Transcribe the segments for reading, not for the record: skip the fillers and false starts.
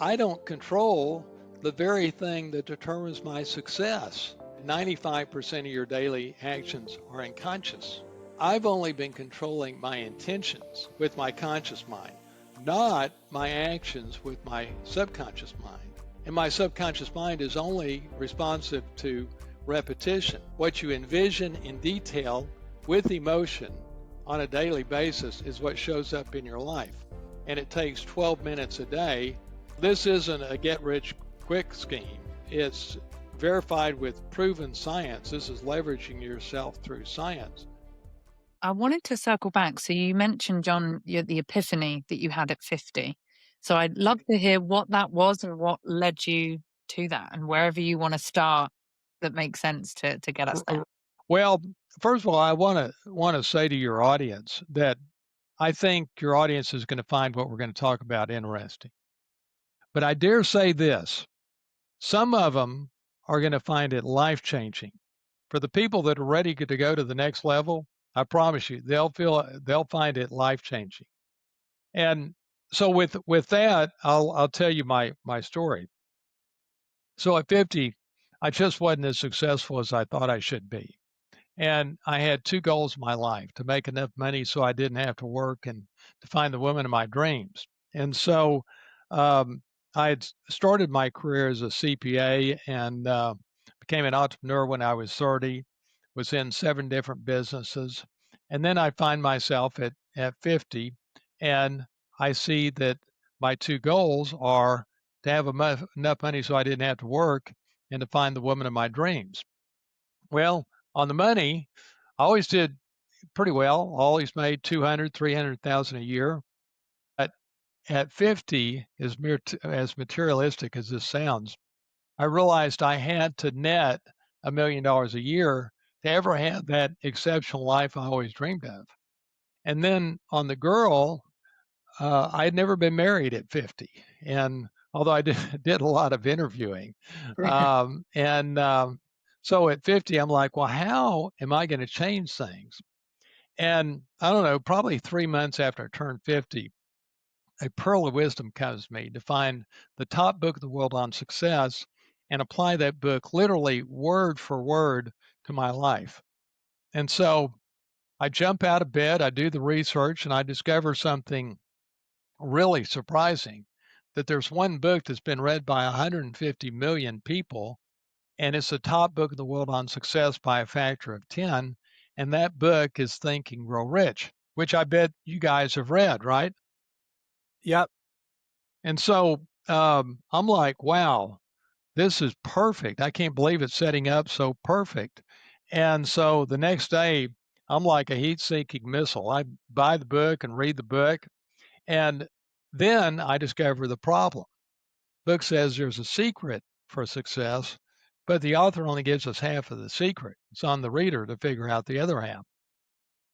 I don't control the very thing that determines my success. 95% of your daily actions are unconscious. I've only been controlling my intentions with my conscious mind, not my actions with my subconscious mind. And my subconscious mind is only responsive to repetition. What you envision in detail with emotion on a daily basis is what shows up in your life. And it takes 12 minutes a day. This isn't a get rich quick scheme. It's verified with proven science. This is leveraging yourself through science. I wanted to circle back. So you mentioned, John, the epiphany that you had at 50. So I'd love to hear what that was and what led you to that, and wherever you want to start that makes sense to get us there. Well, first of all, I want to say to your audience that I think your audience is going to find what we're going to talk about interesting. But I dare say this, some of them are going to find it life-changing. For the people that are ready to go to the next level, I promise you, they'll find it life-changing. And so with that, I'll tell you my story. So at 50, I just wasn't as successful as I thought I should be. And I had two goals in my life: to make enough money so I didn't have to work, and to find the woman of my dreams. And so I had started my career as a CPA and became an entrepreneur when I was 30, was in 7 different businesses. And then I find myself at 50, and I see that my two goals are to have enough money so I didn't have to work, and to find the woman of my dreams. Well, on the money, I always did pretty well. Always made 200, 300,000 a year. But at 50, as materialistic as this sounds, I realized I had to net $1 million a year to ever have that exceptional life I always dreamed of. And then on the girl, I had never been married at 50. And although I did a lot of interviewing, and so at 50, I'm like, well, how am I going to change things? And I don't know, probably 3 months after I turned 50, a pearl of wisdom comes to me to find the top book of the world on success and apply that book literally word for word to my life. And so I jump out of bed, I do the research, and I discover something really surprising, that there's one book that's been read by 150 million people, and it's the top book in the world on success by a factor of 10. And that book is Think and Grow Rich, which I bet you guys have read, right? Yep. And so I'm like, wow, this is perfect. I can't believe it's setting up so perfect. And so the next day, I'm like a heat seeking missile. I buy the book and read the book. And then I discover the problem. Book says there's a secret for success, but the author only gives us half of the secret. It's on the reader to figure out the other half.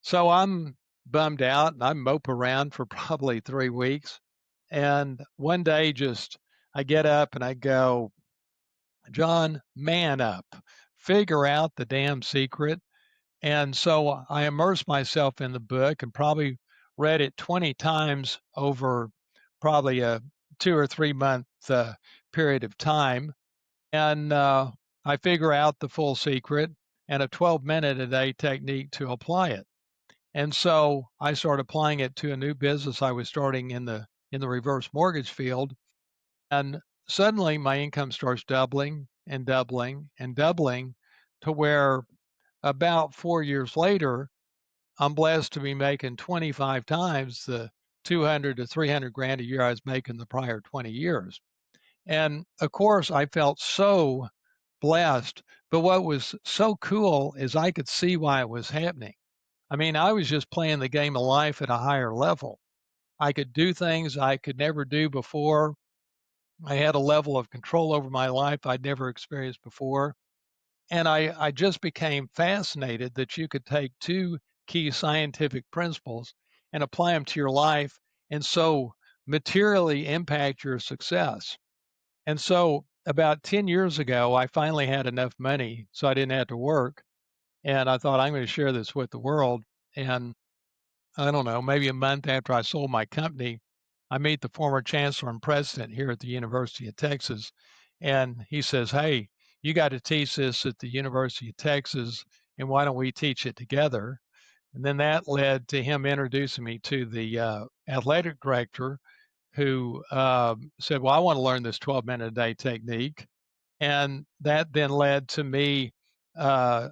So I'm bummed out and I mope around for probably 3 weeks. And one day, just I get up and I go, John, man up, figure out the damn secret. And so I immersed myself in the book and probably read it 20 times over probably a 2 or 3 month period of time. And I figure out the full secret and a 12-minute a day technique to apply it. And so I started applying it to a new business I was starting in the reverse mortgage field. And suddenly my income starts doubling and doubling and doubling to where about 4 years later, I'm blessed to be making 25 times the 200 to 300 grand a year I was making the prior 20 years. And of course, I felt so blessed. But what was so cool is I could see why it was happening. I mean, I was just playing the game of life at a higher level. I could do things I could never do before. I had a level of control over my life I'd never experienced before. And I just became fascinated that you could take two key scientific principles and apply them to your life and so materially impact your success. And so about 10 years ago, I finally had enough money so I didn't have to work. And I thought, I'm going to share this with the world. And I don't know, maybe a month after I sold my company, I meet the former chancellor and president here at the University of Texas, and he says, "Hey, you got to teach this at the University of Texas, and why don't we teach it together?" And then that led to him introducing me to the athletic director, who said, "Well, I want to learn this 12-minute a day technique." And that then led to me, uh,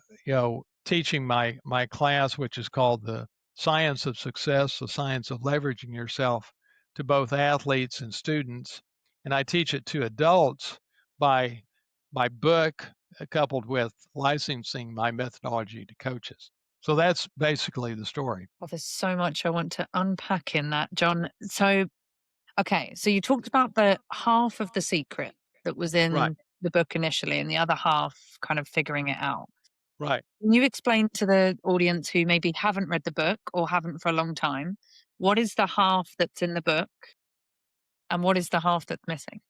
teaching my class, which is called the Science of Success, the science of leveraging yourself, to both athletes and students. And I teach it to adults by my book, coupled with licensing my methodology to coaches. So that's basically the story. Well, there's so much I want to unpack in that, John. So, okay, so you talked about the half of the secret that was Right, in the book initially, and the other half kind of figuring it out. right. Can you explain to the audience who maybe haven't read the book or haven't for a long time, what is the half that's in the book and what is the half that's missing?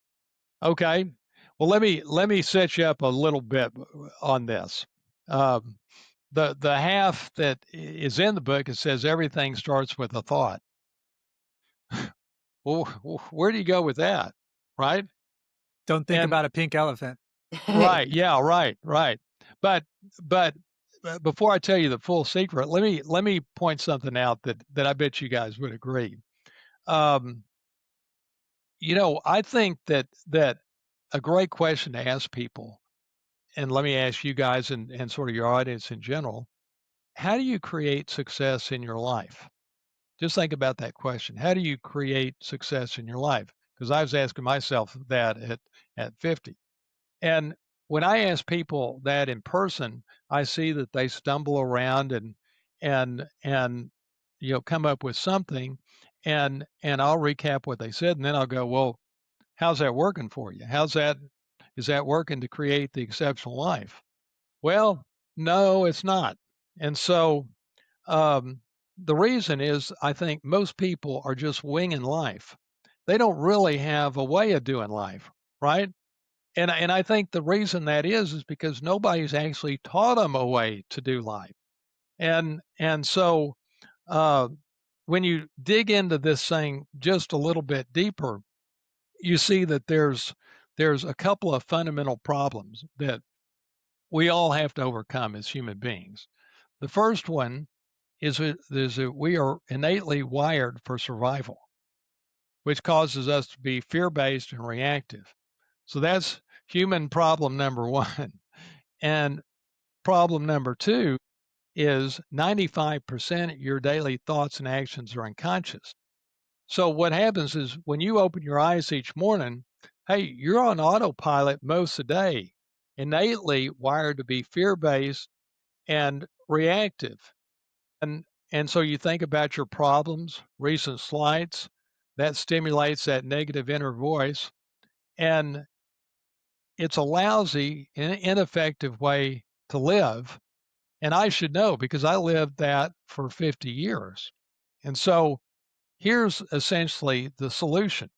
Okay. Well, let me set you up a little bit on this. Um, the half that is in the book, it says everything starts with a thought. Well, where do you go with that, right? Don't think And about a pink elephant. right, yeah, right, right. But but before I tell you the full secret, let me point something out that I bet you guys would agree. Um, I think that a great question to ask people, and let me ask you guys and sort of your audience in general, how do you create success in your life? Just think about that question. How do you create success in your life? Because I was asking myself that at 50. And when I ask people that in person, I see that they stumble around and come up with something, and I'll recap what they said, and then I'll go, "Well, how's that working for you? Is that working to create the exceptional life?" Well, no, it's not. And so um, the reason is I think most people are just winging life. They don't really have a way of doing life, right? And I think the reason that is because nobody's actually taught them a way to do life. And so uh, when you dig into this thing just a little bit deeper, you see that there's a couple of fundamental problems that we all have to overcome as human beings. The first one is that we are innately wired for survival, which causes us to be fear-based and reactive. So that's human problem number one. And problem number two is 95% of your daily thoughts and actions are unconscious. So what happens is when you open your eyes each morning, hey, you're on autopilot most of the day, innately wired to be fear-based and reactive. And and so you think about your problems, recent slights, that stimulates that negative inner voice, and it's a lousy, ineffective way to live. And I should know because I lived that for 50 years. And so here's essentially the solution.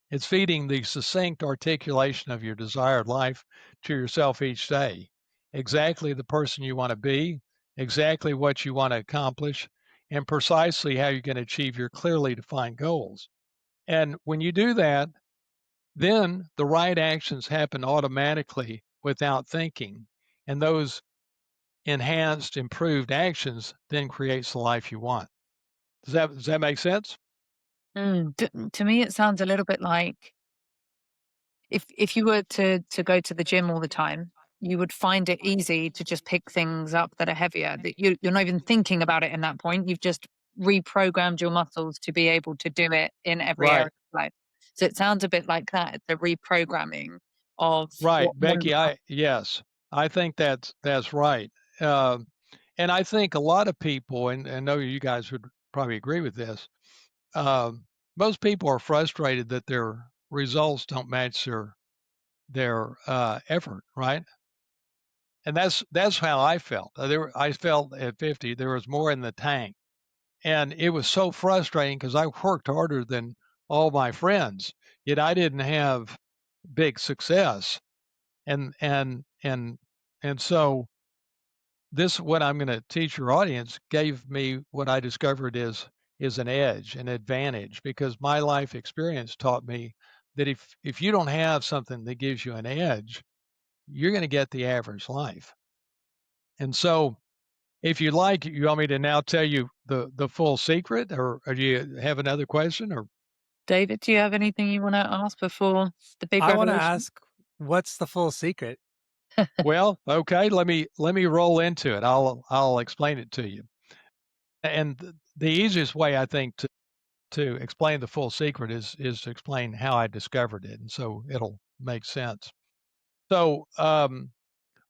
It's feeding the succinct articulation of your desired life to yourself each day. Exactly the person you want to be, exactly what you want to accomplish, and precisely how you're going to achieve your clearly defined goals. And when you do that, then the right actions happen automatically without thinking. And those enhanced, improved actions then creates the life you want. Does that make sense? To me, it sounds a little bit like if you were to go to the gym all the time, you would find it easy to just pick things up that are heavier. That you're not even thinking about it in that point. You've just reprogrammed your muscles to be able to do it in every area Right. of life. So it sounds a bit like that, the reprogramming of Right, what one Becky, I yes, I think that's right. Um, and I think a lot of people, and I know you guys would probably agree with this. Um, Most people are frustrated that their results don't match their effort, right? And that's how I felt. I felt at 50 there was more in the tank, and it was so frustrating because I worked harder than all my friends, yet I didn't have big success. And so this what I'm going to teach your audience gave me what I discovered is is an edge, an advantage, because my life experience taught me that if you don't have something that gives you an edge, you're going to get the average life. And so, if you'd like, you want me to now tell you the full secret, or do you have another question? Or David, do you have anything you want to ask before the big I want to revelation? ask, what's the full secret? well, okay, let me roll into it. I'll explain it to you. And the easiest way I think to explain the full secret is to explain how I discovered it, and so it'll make sense. So,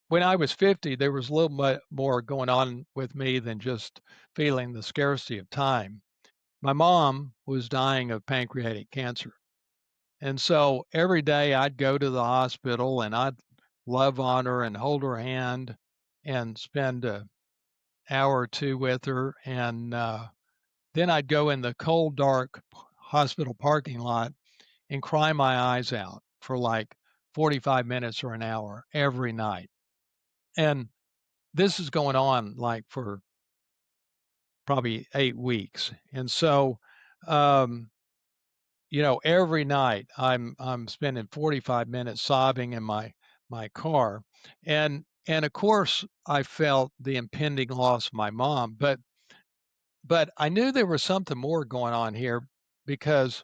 when I was 50, there was a little more going on with me than just feeling the scarcity of time. My mom was dying of pancreatic cancer. And so every day I'd go to the hospital and I'd love on her and hold her hand and spend an hour or two with her. And then I'd go in the cold, dark hospital parking lot and cry my eyes out for like 45 minutes or an hour every night. And this is going on like for probably 8 weeks. And so, um, every night I'm spending 45 minutes sobbing in my car. And of course I felt the impending loss of my mom, but I knew there was something more going on here because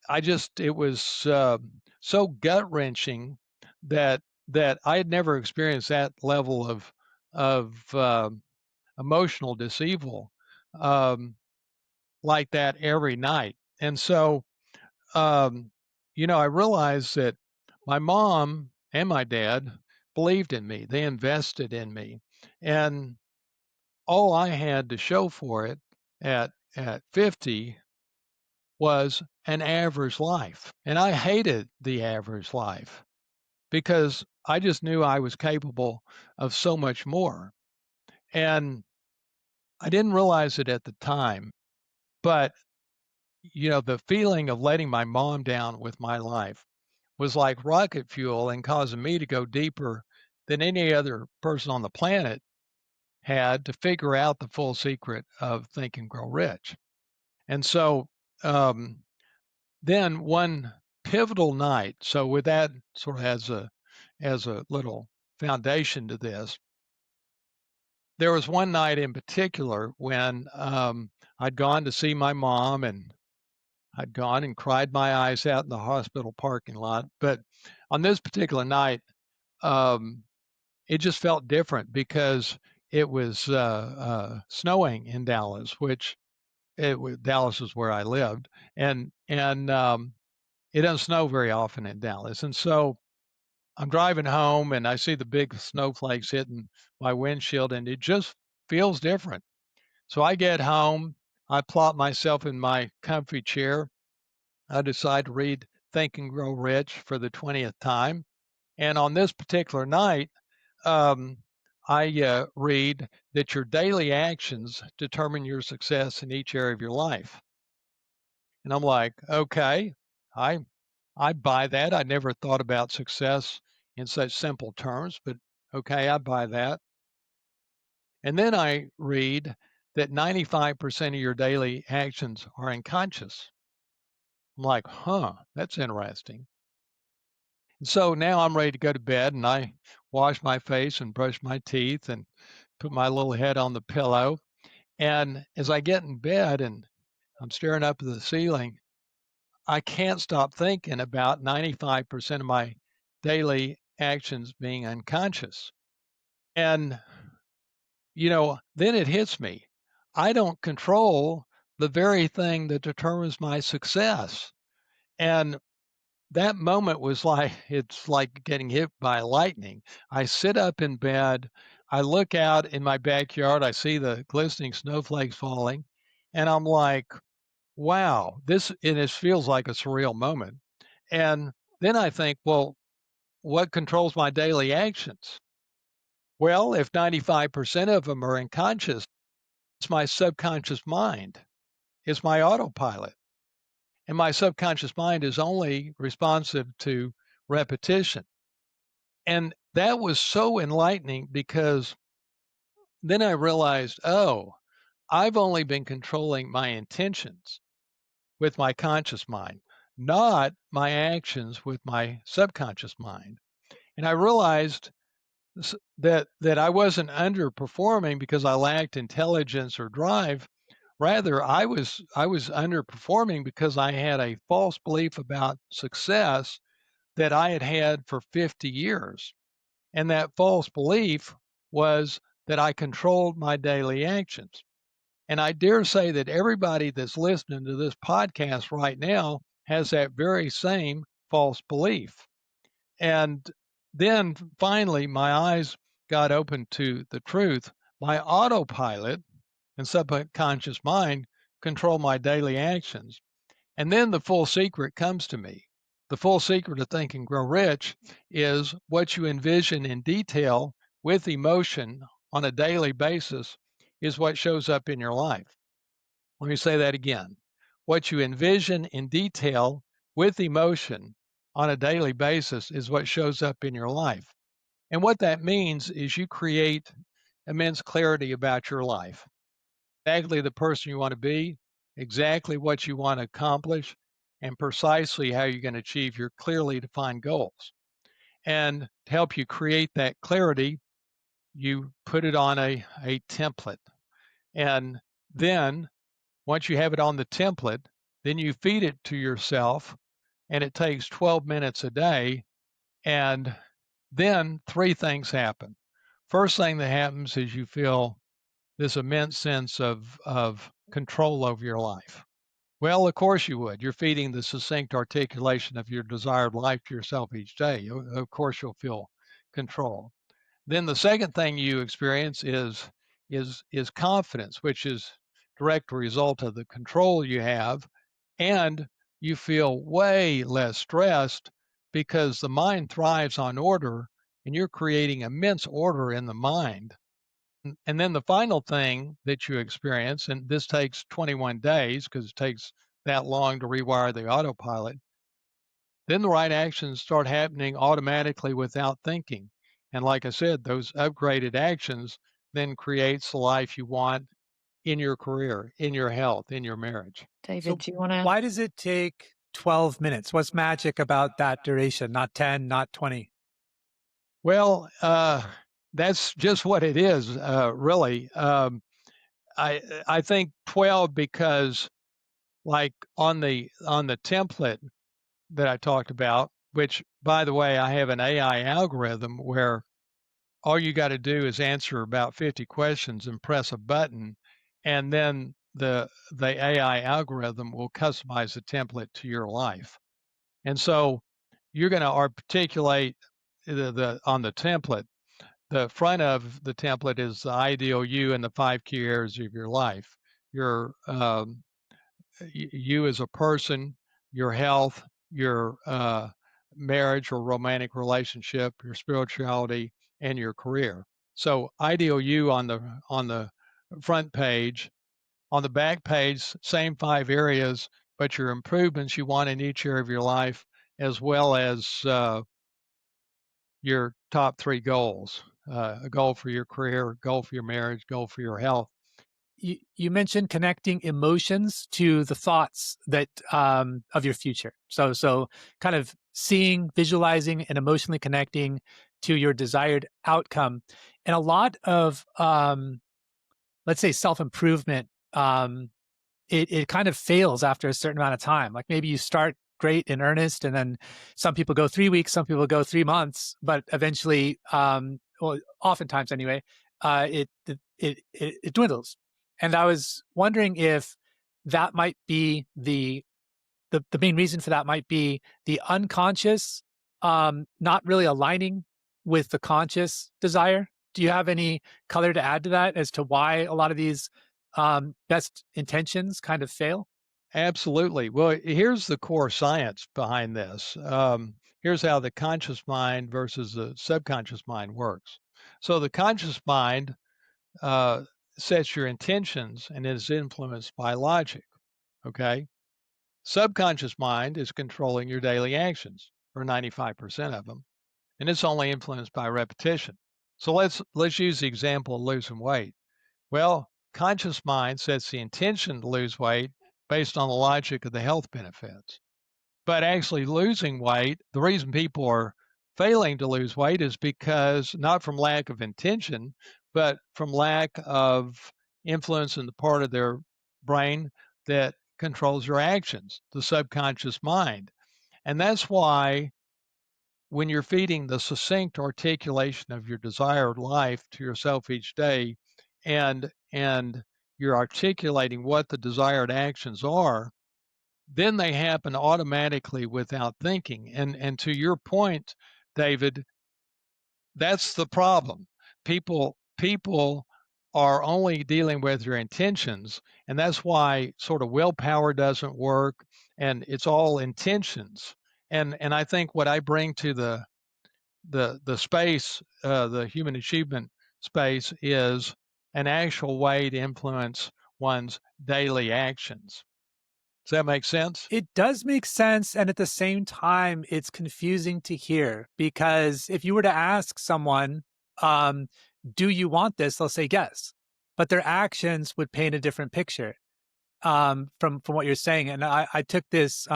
it was so gut-wrenching that I had never experienced that level of emotional disseval um, like that every night. And so um, I realized that my mom and my dad believed in me. They invested in me. And all I had to show for it at 50 was an average life. And I hated the average life because I just knew I was capable of so much more. And I didn't realize it at the time, but the feeling of letting my mom down with my life was like rocket fuel and causing me to go deeper than any other person on the planet had to figure out the full secret of Think and Grow Rich. And so um, then one pivotal night, so with that sort of as a little foundation to this, there was one night in particular when I'd gone to see my mom and I'd gone and cried my eyes out in the hospital parking lot. But on this particular night, um, it just felt different because it was snowing in Dallas, which Dallas is where I lived, and it doesn't snow very often in Dallas. And so I'm driving home and I see the big snowflakes hitting my windshield, and it just feels different. So I get home, I plop myself in my comfy chair, I decide to read Think and Grow Rich for the 20th time. And on this particular night, um, I read that your daily actions determine your success in each area of your life. And I'm like, okay, I I buy that. I never thought about success in such simple terms, but okay, I buy that. And then I read that 95% of your daily actions are unconscious. I'm like, huh, that's interesting. So now I'm ready to go to bed and I wash my face and brush my teeth and put my little head on the pillow. And as I get in bed and I'm staring up at the ceiling, I can't stop thinking about 95% of my daily actions being unconscious. And, then it hits me. I don't control the very thing that determines my success. And that moment was like it's like getting hit by lightning. I sit up in bed, I look out in my backyard, I see the glistening snowflakes falling, and I'm like, wow, this and it feels like a surreal moment. And then I think, well, what controls my daily actions? Well, if 95% of them are unconscious, it's my subconscious mind. It's my autopilot. And my subconscious mind is only responsive to repetition. And that was so enlightening because then I realized, oh, I've only been controlling my intentions with my conscious mind, not my actions with my subconscious mind. And I realized that I wasn't underperforming because I lacked intelligence or drive. Rather, I was underperforming because I had a false belief about success that I had had for 50 years. And that false belief was that I controlled my daily actions. And I dare say that everybody that's listening to this podcast right now has that very same false belief. And then finally, my eyes got open to the truth. My autopilot and subconscious mind control my daily actions. And then the full secret comes to me. The full secret of Think and Grow Rich is what you envision in detail with emotion on a daily basis is what shows up in your life. Let me say that again. What you envision in detail with emotion on a daily basis is what shows up in your life. And what that means is you create immense clarity about your life, exactly the person you want to be, exactly what you want to accomplish, and precisely how you're going to achieve your clearly defined goals. And to help you create that clarity, you put it on a template. And then once you have it on the template, then you feed it to yourself, and it takes 12 minutes a day. And then three things happen. First thing that happens is you feel this immense sense of control over your life. Well, of course you would. You're feeding the succinct articulation of your desired life to yourself each day. Of course, you'll feel control. Then the second thing you experience is confidence, which is direct result of the control you have, and you feel way less stressed because the mind thrives on order, and you're creating immense order in the mind. And then the final thing that you experience, and this takes 21 days because it takes that long to rewire the autopilot, then the right actions start happening automatically without thinking. And like I said, those upgraded actions then creates the life you want in your career, in your health, in your marriage. David, So do you want to? why does it take 12 minutes? What's magic about that duration? Not 10, not 20? Well, that's just what it is, really. I think 12 because like on the template that I talked about, which by the way, I have an AI algorithm where all you got to do is answer about 50 questions and press a button, and then the AI algorithm will customize the template to your life. And so you're going to articulate the on the template. The front of the template is the ideal you and the 5 key areas of your life. Your you as a person, your health, your marriage or romantic relationship, your spirituality, and your career. So ideal you on the front page. On the back page, same 5 areas, but your improvements you want in each area of your life, as well as your top 3 goals. A goal for your career, a goal for your marriage, goal for your health. You mentioned connecting emotions to the thoughts that of your future. So kind of seeing, visualizing, and emotionally connecting to your desired outcome. And a lot of let's say self improvement, it kind of fails after a certain amount of time. Like maybe you start great in earnest, and then some people go 3 weeks, some people go 3 months, but eventually, well, oftentimes anyway, it dwindles. And I was wondering if that might be the main reason for that might be the unconscious not really aligning with the conscious desire. Do you have any color to add to that as to why a lot of these best intentions kind of fail? Absolutely. Well, here's the core science behind this. Here's how the conscious mind versus the subconscious mind works. So the conscious mind uh, sets your intentions and is influenced by logic. Okay. Subconscious mind is controlling your daily actions, or 95% of them, and it's only influenced by repetition. So let's use the example of losing weight. Well, conscious mind sets the intention to lose weight based on the logic of the health benefits. But actually losing weight, the reason people are failing to lose weight is because not from lack of intention, but from lack of influence in the part of their brain that controls your actions, the subconscious mind. And that's why when you're feeding the succinct articulation of your desired life to yourself each day and you're articulating what the desired actions are, then they happen automatically without thinking. And to your point, David, that's the problem. People are only dealing with your intentions, and that's why sort of willpower doesn't work, and it's all intentions. And I think what I bring to the space, the human achievement space, is an actual way to influence one's daily actions. Does that make sense? It does make sense, and at the same time, it's confusing to hear because if you were to ask someone, um, "Do you want this?" They'll say yes, but their actions would paint a different picture from what you're saying. And I took this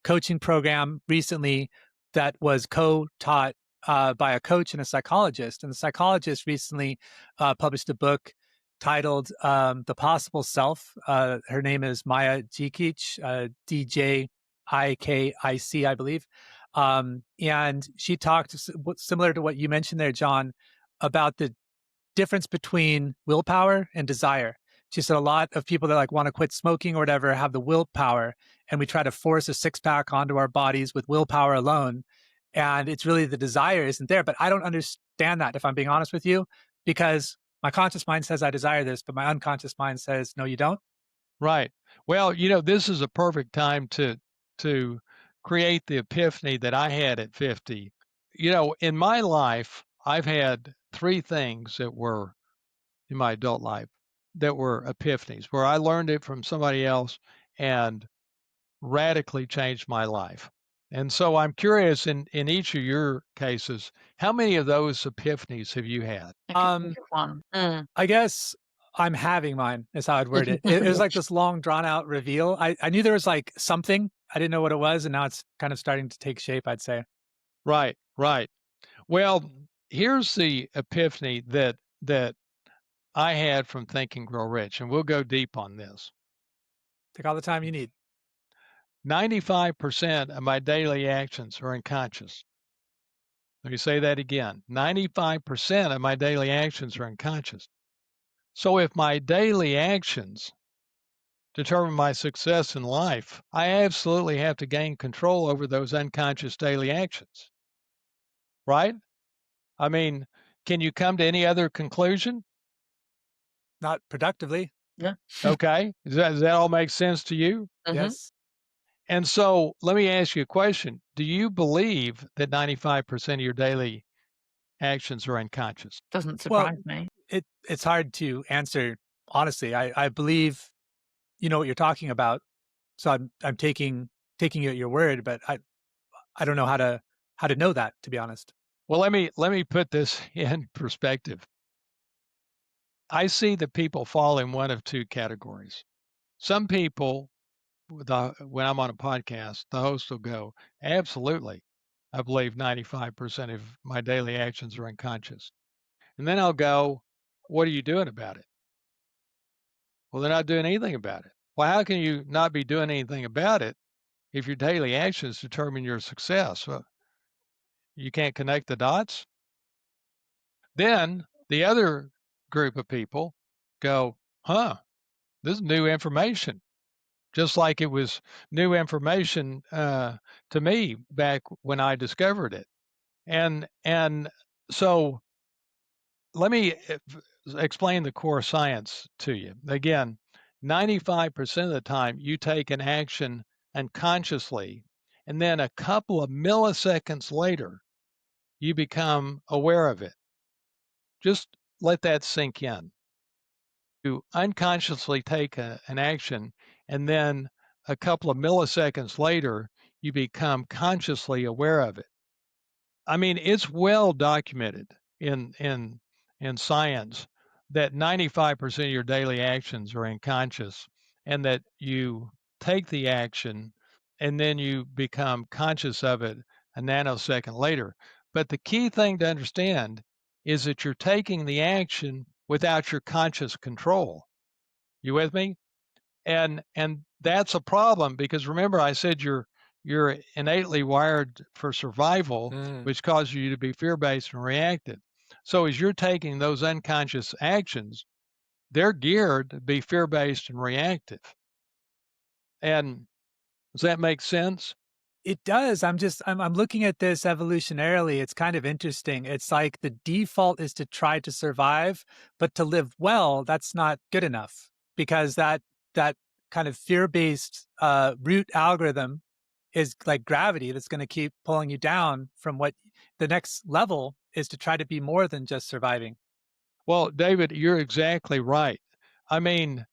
coaching program recently that was co-taught by a coach and a psychologist. And the psychologist recently published a book titled "The Possible Self." Her name is Maya Djikic, Djikic, I believe. And she talked similar to what you mentioned there, John, about the difference between willpower and desire. She said a lot of people that like want to quit smoking or whatever have the willpower, and we try to force a six pack onto our bodies with willpower alone. And it's really the desire isn't there. But I don't understand that, if I'm being honest with you, because my conscious mind says I desire this, but my unconscious mind says, no, you don't. Right. Well, this is a perfect time to create the epiphany that I had at 50. In my life, I've had three things that were in my adult life that were epiphanies, where I learned it from somebody else and radically changed my life. And so I'm curious in each of your cases, how many of those epiphanies have you had? I can think of one. I guess I'm having mine is how I'd word it. It was like this long drawn out reveal. I knew there was like something. I didn't know what it was, and now it's kind of starting to take shape, I'd say. Right, right. Well, here's the epiphany that I had from Think and Grow Rich, and we'll go deep on this. Take all the time you need. 95% of my daily actions are unconscious. Let me say that again. 95% of my daily actions are unconscious. So if my daily actions determine my success in life, I absolutely have to gain control over those unconscious daily actions. Right? I mean, can you come to any other conclusion? Not productively. Yeah. Okay. Does that all make sense to you? Yes. And so let me ask you a question. Do you believe that 95% of your daily actions are unconscious? Doesn't Well, surprise me. it's hard to answer honestly. I believe you know what you're talking about, so I'm taking you at your word, but I don't know how to know that, to be honest. Well, let me put this in perspective. I see that people fall in one of two categories. Some people, when I'm on a podcast, the host will go, absolutely. I believe 95% of my daily actions are unconscious. And then I'll go, what are you doing about it? Well, they're not doing anything about it. Well, how can you not be doing anything about it if your daily actions determine your success? Well, you can't connect the dots. Then the other group of people go, huh, this is new information, just like it was new information to me back when I discovered it. And so let me explain the core science to you. Again, 95% of the time you take an action unconsciously, and then a couple of milliseconds later, you become aware of it. Just let that sink in. You unconsciously take an action, and then a couple of milliseconds later, you become consciously aware of it. I mean, it's well documented in science that 95% of your daily actions are unconscious and that you take the action and then you become conscious of it a nanosecond later. But the key thing to understand is that you're taking the action without your conscious control. You with me? And that's a problem because remember I said you're innately wired for survival, Mm. which causes you to be fear-based and reactive. So as you're taking those unconscious actions, they're geared to be fear-based and reactive. And does that make sense? It does. I'm looking at this evolutionarily. It's kind of interesting. It's like the default is to try to survive, but to live well, that's not good enough because that kind of fear-based root algorithm is like gravity that's going to keep pulling you down from what the next level is to try to be more than just surviving. Well, David, you're exactly right. I mean,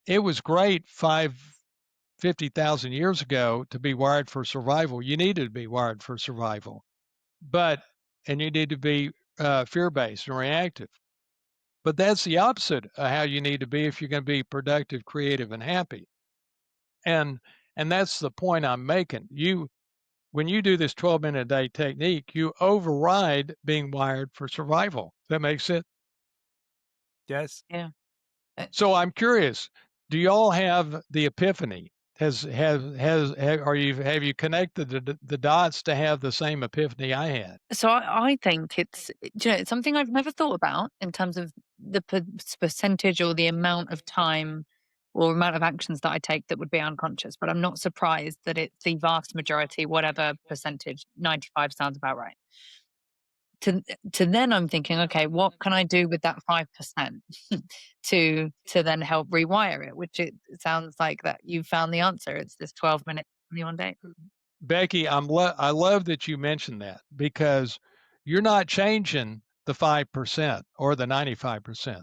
it was great 50,000 years ago to be wired for survival. You needed to be wired for survival, but and you need to be fear-based and reactive. But that's the opposite of how you need to be if you're going to be productive, creative, and happy. And and that's the point I'm making. When you do this 12-minute a day technique, you override being wired for survival. That makes sense. Yes. Yeah. Uh, So I'm curious, do y'all have the epiphany? Have you connected the dots to have the same epiphany I had? So I think it's something I've never thought about in terms of the percentage or the amount of time or amount of actions that I take that would be unconscious. But I'm not surprised that it's the vast majority, whatever percentage, 95 sounds about right. To then I'm thinking, okay, what can I do with that 5% to then help rewire it? Which it sounds like that you found the answer. It's this 12-minute only one day. Becky, I love that you mentioned that because you're not changing the 5% or the 95%.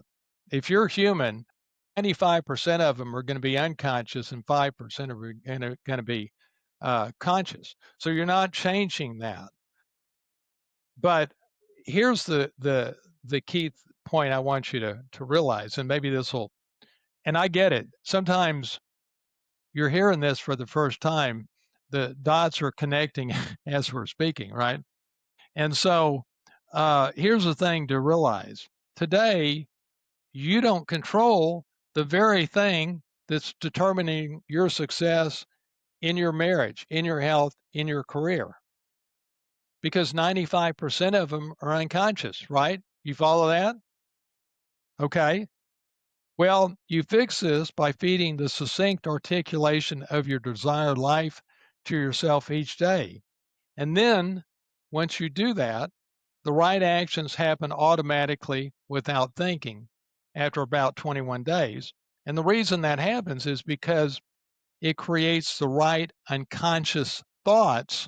If you're human, 95% of them are going to be unconscious and 5% are going to be conscious. So you're not changing that. But here's the key point I want you to realize, and maybe this will, and I get it. Sometimes you're hearing this for the first time, the dots are connecting as we're speaking, right? And so here's the thing to realize today, you don't control the very thing that's determining your success in your marriage, in your health, in your career, because 95% of them are unconscious, right? You follow that? Okay. Well, you fix this by feeding the succinct articulation of your desired life to yourself each day. And then once you do that, the right actions happen automatically without thinking after about 21 days. And the reason that happens is because it creates the right unconscious thoughts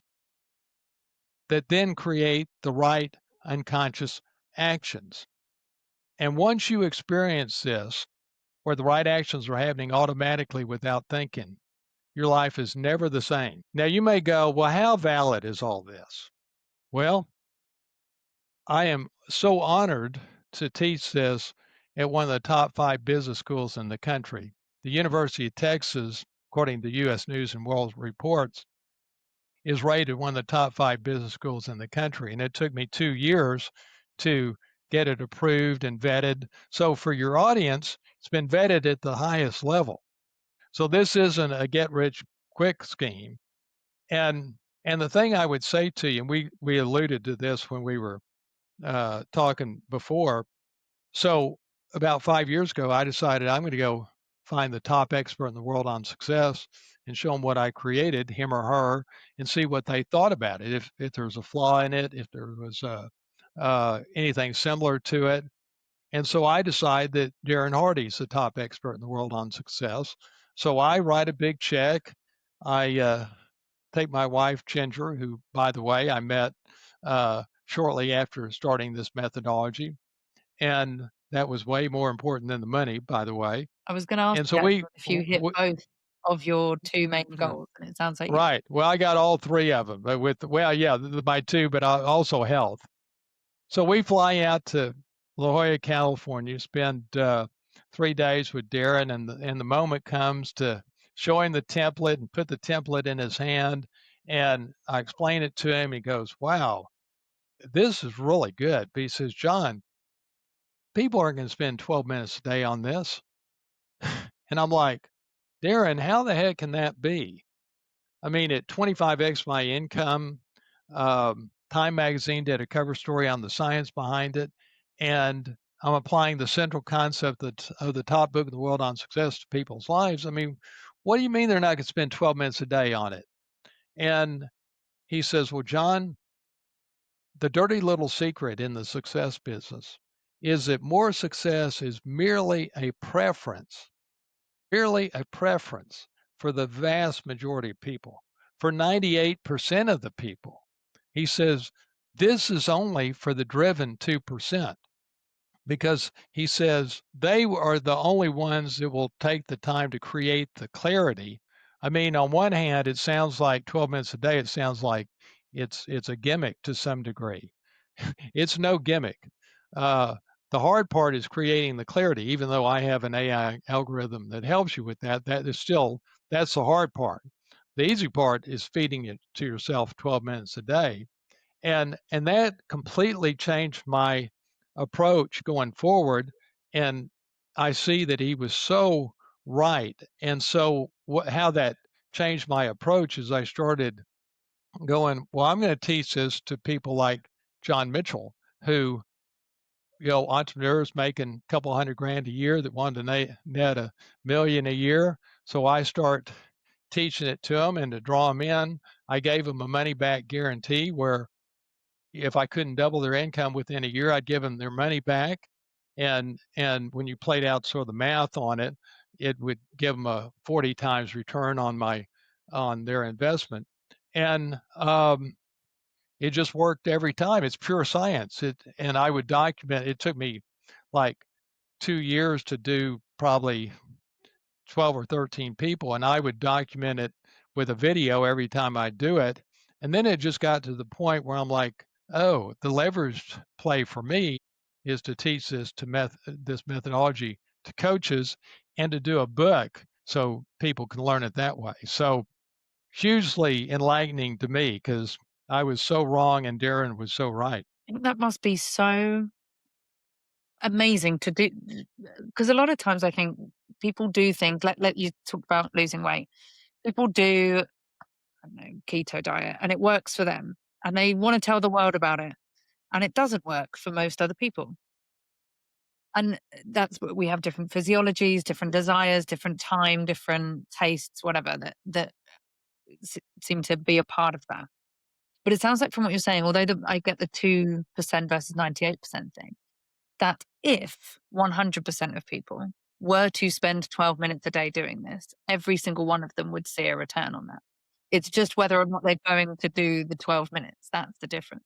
that then create the right unconscious actions. And once you experience this, where the right actions are happening automatically without thinking, your life is never the same. Now, you may go, well, how valid is all this? Well, I am so honored to teach this at one of the top 5 business schools in the country. The University of Texas, according to U.S. News and World Reports, is rated one of the top 5 business schools in the country. And it took me 2 years to get it approved and vetted. So for your audience, it's been vetted at the highest level. So this isn't a get rich quick scheme. And the thing I would say to you, and we alluded to this when we were talking before. So about 5 years ago, I decided I'm going to go find the top expert in the world on success and show them what I created, him or her, and see what they thought about it. If there was a flaw in it, if there was anything similar to it. And so I decide that Darren Hardy is the top expert in the world on success. So I write a big check. I take my wife, Ginger, who, by the way, I met shortly after starting this methodology. And that was way more important than the money, by the way. I was going to ask And so you actually if you hit both of your two main goals, and it sounds like you. right. Well, I got all 3 of them, but my 2, but also health. So we fly out to La Jolla, California. Spend 3 days with Darren, and the moment comes to show him the template and put the template in his hand. And I explain it to him. He goes, "Wow, this is really good." But he says, "John, people aren't going to spend 12 minutes a day on this." And I'm like, "Darren, how the heck can that be?" I mean, at 25x my income, Time Magazine did a cover story on the science behind it, and I'm applying the central concept of the top book in the world on success to people's lives. I mean, what do you mean they're not going to spend 12 minutes a day on it? And he says, "Well, John, the dirty little secret in the success business is that more success is merely a preference for the vast majority of people, for 98% of the people." He says, "This is only for the driven 2%, because," he says, "they are the only ones that will take the time to create the clarity." I mean, on one hand, it sounds like 12 minutes a day, it sounds like it's a gimmick to some degree. It's no gimmick. Uh, the hard part is creating the clarity. Even though I have an AI algorithm that helps you with that, that's the hard part. The easy part is feeding it to yourself 12 minutes a day. And that completely changed my approach going forward. And I see that he was so right. And so how that changed my approach is I started going, well, I'm going to teach this to people like John Mitchell, who, entrepreneurs making a couple hundred grand a year that wanted to net a million a year. So I start teaching it to them, and to draw them in, I gave them a money back guarantee where if I couldn't double their income within a year, I'd give them their money back. And when you played out sort of the math on it, it would give them a 40 times return on their investment. And it just worked every time. It's pure science. And I would document. It took me like 2 years to do probably 12 or 13 people, and I would document it with a video every time I do it. And then it just got to the point where I'm like, oh, the leverage play for me is to teach this methodology to coaches, and to do a book so people can learn it that way. So hugely enlightening to me, because I was so wrong and Darren was so right. I think that must be so amazing to do, because a lot of times I think people do things, let you talk about losing weight. People do, I don't know, keto diet, and it works for them, and they want to tell the world about it, and it doesn't work for most other people. And that's what we have: different physiologies, different desires, different time, different tastes, whatever that seem to be a part of that. But it sounds like from what you're saying, although I get the 2% versus 98% thing, that if 100% of people were to spend 12 minutes a day doing this, every single one of them would see a return on that. It's just whether or not they're going to do the 12 minutes. That's the difference.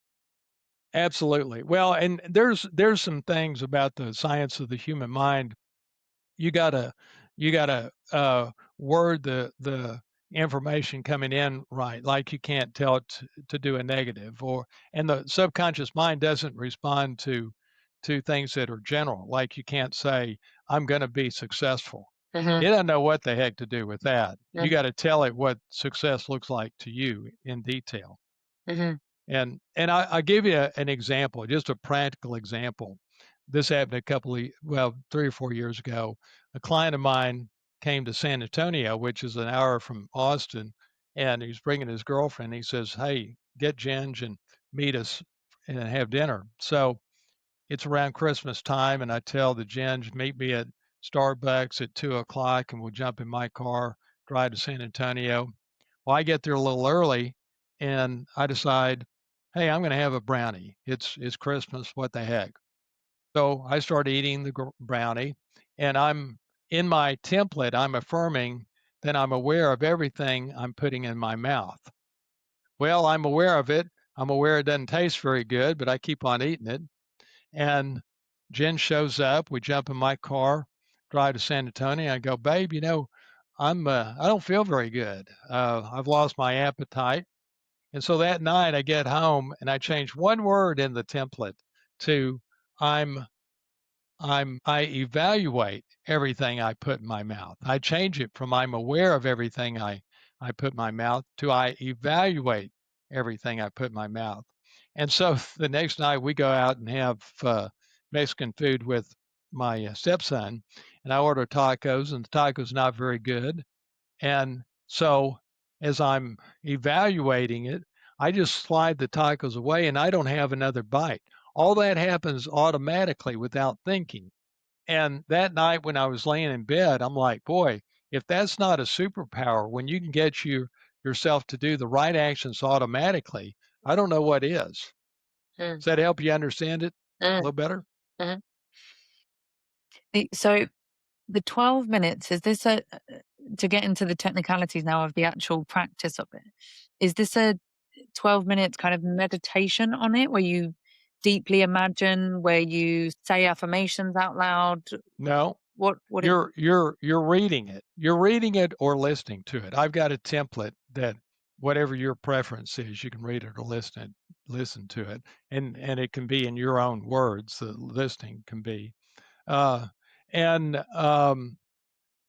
Absolutely. Well, and there's some things about the science of the human mind. You gotta word the information coming in right. Like, you can't tell it to do a negative, and the subconscious mind doesn't respond to things that are general. Like, you can't say, "I'm going to be successful." Hmm. It doesn't know what the heck to do with that. You got to tell it what success looks like to you in detail. Hmm. And I give you an example, just a practical example. This happened 3 or 4 years ago. A client of mine came to San Antonio, which is an hour from Austin, and he's bringing his girlfriend. He says, "Hey, get Ginge and meet us and have dinner." So it's around Christmas time, and I tell the Ginge, "Meet me at Starbucks at 2 o'clock, and we'll jump in my car, drive to San Antonio." Well, I get there a little early, and I decide, hey, I'm going to have a brownie. It's Christmas. What the heck? So I start eating the brownie, and I'm in my template. I'm affirming that I'm aware of everything I'm putting in my mouth. Well, I'm aware of it. I'm aware it doesn't taste very good, but I keep on eating it. And Jen shows up. We jump in my car, drive to San Antonio. I go, babe, I don't feel very good. I've lost my appetite. And so that night I get home and I change one word in the template to, I'm I evaluate everything I put in my mouth. I change it from I'm aware of everything I put in my mouth to I evaluate everything I put in my mouth. And so the next night we go out and have Mexican food with my stepson, and I order tacos, and the tacos not very good. And so as I'm evaluating it, I just slide the tacos away and I don't have another bite. All that happens automatically without thinking. And that night when I was laying in bed, I'm like, boy, if that's not a superpower, when you can get yourself to do the right actions automatically, I don't know what is. Mm, Does that help you understand it a mm, little better? mhm. So the 12 minutes, is this to get into the technicalities now of the actual practice of it, is this a 12 minutes kind of meditation on it where you deeply imagine, where you say affirmations out loud? No, What is you're reading it. You're reading it or listening to it. I've got a template that whatever your preference is, you can read it or listen to it. And it can be in your own words, the listening can be. Uh, and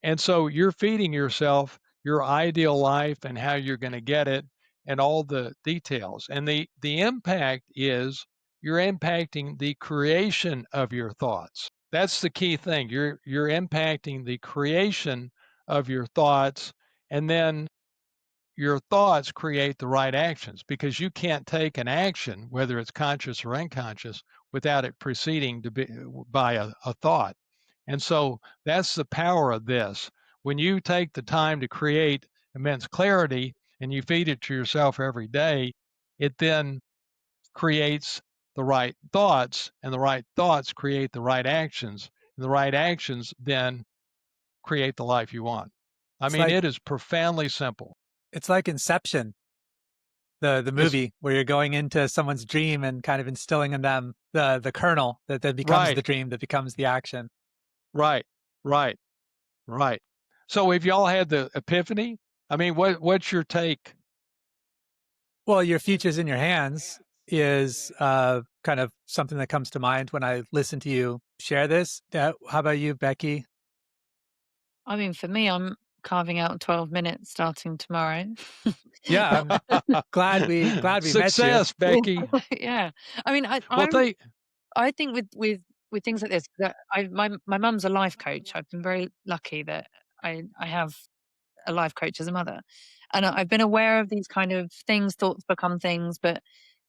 and so you're feeding yourself your ideal life and how you're going to get it and all the details. And the impact is you're impacting the creation of your thoughts. That's the key thing. You're impacting the creation of your thoughts, and then your thoughts create the right actions because you can't take an action, whether it's conscious or unconscious, without it preceding to be by a thought. And so that's the power of this. When you take the time to create immense clarity and you feed it to yourself every day, it then creates the right thoughts, and the right thoughts create the right actions. And the right actions then create the life you want. I It's mean, like it is profoundly simple. it's like Inception, the It's movie where you're going into someone's dream and kind of instilling in them the kernel that becomes the right. dream, that becomes the action. Right, right, right. So have y'all had the epiphany? I mean, what's your take? Well, your future's in your hands is kind of something that comes to mind when I listen to you share this. How about you, Becky? I mean, for me, I'm carving out 12 minutes starting tomorrow. Yeah, I'm glad we met you. Success, Becky. Yeah. I mean, Well, they I think with things like this, that my mum's a life coach. I've been very lucky that I have a life coach as a mother, and I've been aware of these kind of things. Thoughts become things, but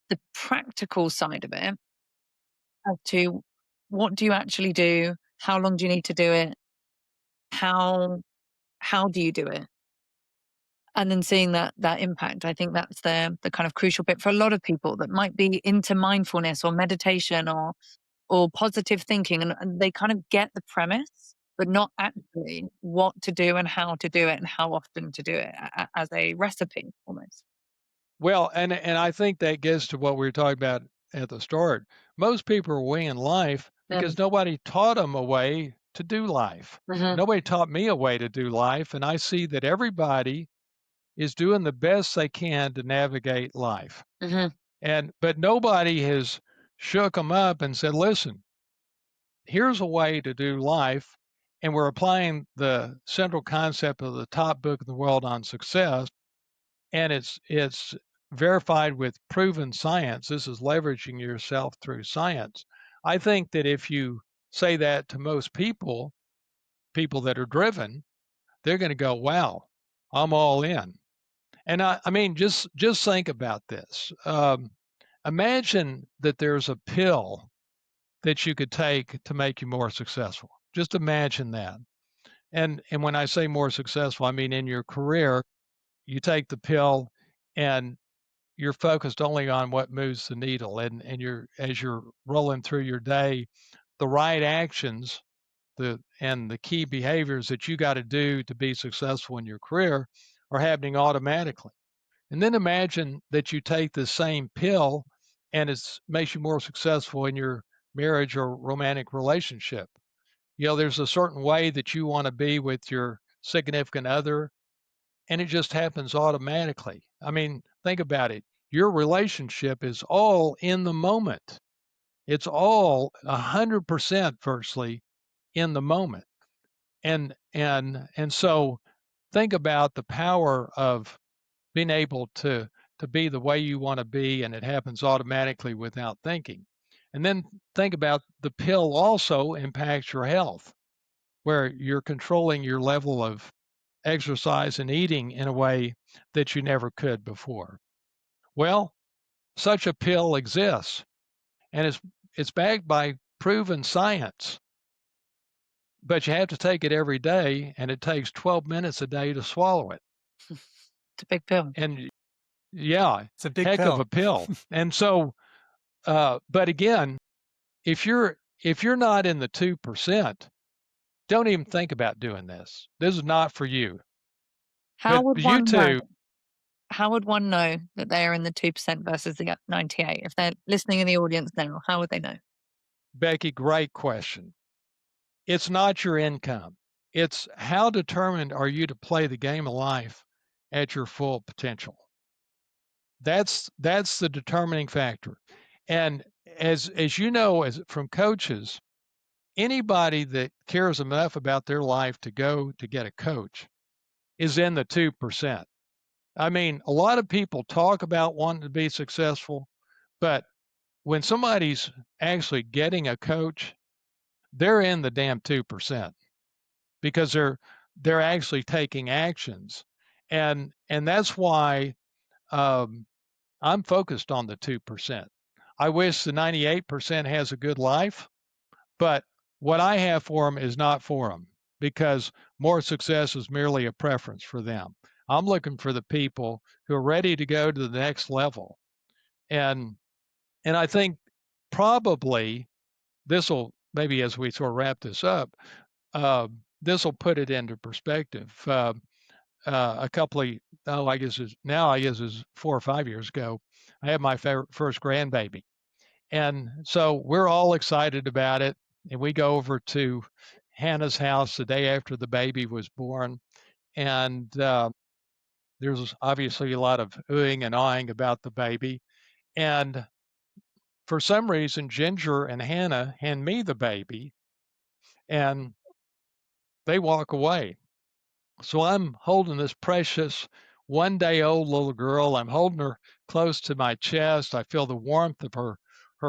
the practical side of it, as to what do you actually do, how long do you need to do it, how how do you do it, and then seeing that impact. I think that's the kind of crucial bit for a lot of people that might be into mindfulness or meditation or positive thinking, and they kind of get the premise but not actually what to do and how to do it and how often to do it, as a recipe almost. well, and I think that gets to what we were talking about at the start. Most people are winging life because Mm, nobody taught them a way to do life. mhm, Nobody taught me a way to do life, and I see that everybody is doing the best they can to navigate life. mhm, And but nobody has shook them up and said, "Listen, here's a way to do life." And we're applying the central concept of the top book in the world on success, and it's verified with proven science. This is leveraging yourself through science. I think that if you say that to most people, people that are driven, they're going to go, "Wow, I'm all in." And I mean, just think about this. Imagine that there's a pill that you could take to make you more successful. Just imagine that. And when I say more successful, I mean in your career, you take the pill and you're focused only on what moves the needle, and you're as you're rolling through your day, the right actions, the key behaviors that you got to do to be successful in your career are happening automatically. And then imagine that you take the same pill and it makes you more successful in your marriage or romantic relationship. You know, there's a certain way that you want to be with your significant other, and it just happens automatically. I mean, think about it. Your relationship is all in the moment. It's all 100% virtually in the moment. And so think about the power of being able to be the way you want to be, and it happens automatically without thinking. And then think about the pill also impacts your health, where you're controlling your level of exercise and eating in a way that you never could before. Well, such a pill exists, and it's backed by proven science, but you have to take it every day, and it takes 12 minutes a day to swallow it. It's a big pill. And yeah, It's a big heck of pill. a pill. And so, but again, if you're not in the 2%, don't even think about doing this. This is not for you. How But would you one know? too, How would one know that they are in the 2% versus the 98? If they're listening in the audience now, how would they know? Becky, great question. It's not your income. It's how determined are you to play the game of life at your full potential. That's the determining factor. And as you know, as from coaches, anybody that cares enough about their life to go to get a coach is in the 2%. I mean, a lot of people talk about wanting to be successful, but when somebody's actually getting a coach, they're in the damn 2% because they're actually taking actions. And that's why I'm focused on the 2%. I wish the 98% has a good life, but what I have for them is not for them because more success is merely a preference for them. I'm looking for the people who are ready to go to the next level. And I think probably this will maybe as we sort of wrap this up, this will put it into perspective. A couple of I guess is 4 or 5 years ago, I had my first grandbaby, and so we're all excited about it. And we go over to Hannah's house the day after the baby was born, and there's obviously a lot of oohing and awing about the baby. And for some reason, Ginger and Hannah hand me the baby, and they walk away. So I'm holding this precious 1 day old little girl. I'm holding her close to my chest. I feel the warmth of her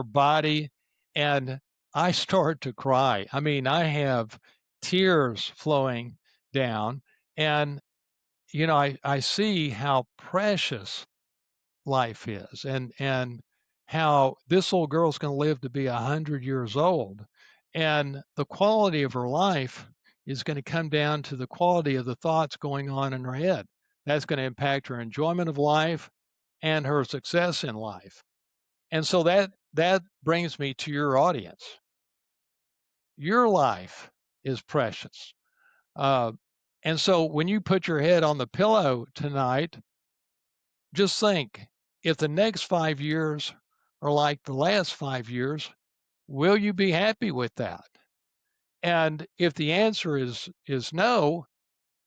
body, and I start to cry. I mean, I have tears flowing down, and I see how precious life is, and how this little girl's going to live to be 100 years old, and the quality of her life is going to come down to the quality of the thoughts going on in her head. That's going to impact her enjoyment of life and her success in life. And so that brings me to your audience. Your life is precious. Uh, and so when you put your head on the pillow tonight, just think, if the next 5 years are like the last 5 years, will you be happy with that? And if the answer is no,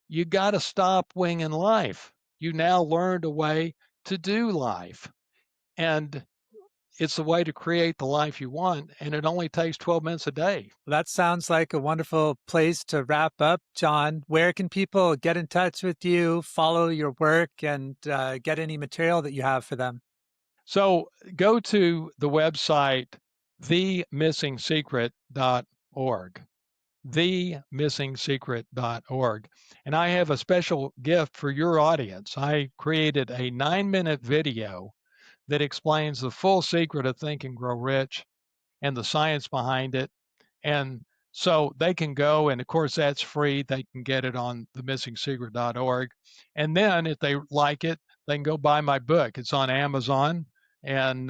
you got to stop winging life. You now learned a way to do life. And it's the way to create the life you want. And it only takes 12 minutes a day. That sounds like a wonderful place to wrap up, John. Where can people get in touch with you, follow your work, and get any material that you have for them? So go to the website, themissingsecret.org, themissingsecret.org. And I have a special gift for your audience. I created a 9-minute video that explains the full secret of Think and Grow Rich and the science behind it. And so they can go, and of course that's free. They can get it on themissingsecret.org. And then if they like it, they can go buy my book. It's on Amazon, and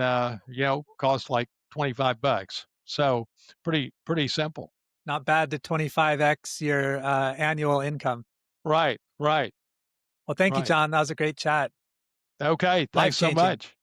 costs like $25. So pretty simple. Not bad to 25x your annual income. Right. Well, thank you, Right. John. That was a great chat. Okay. Thanks so Life-changing. much.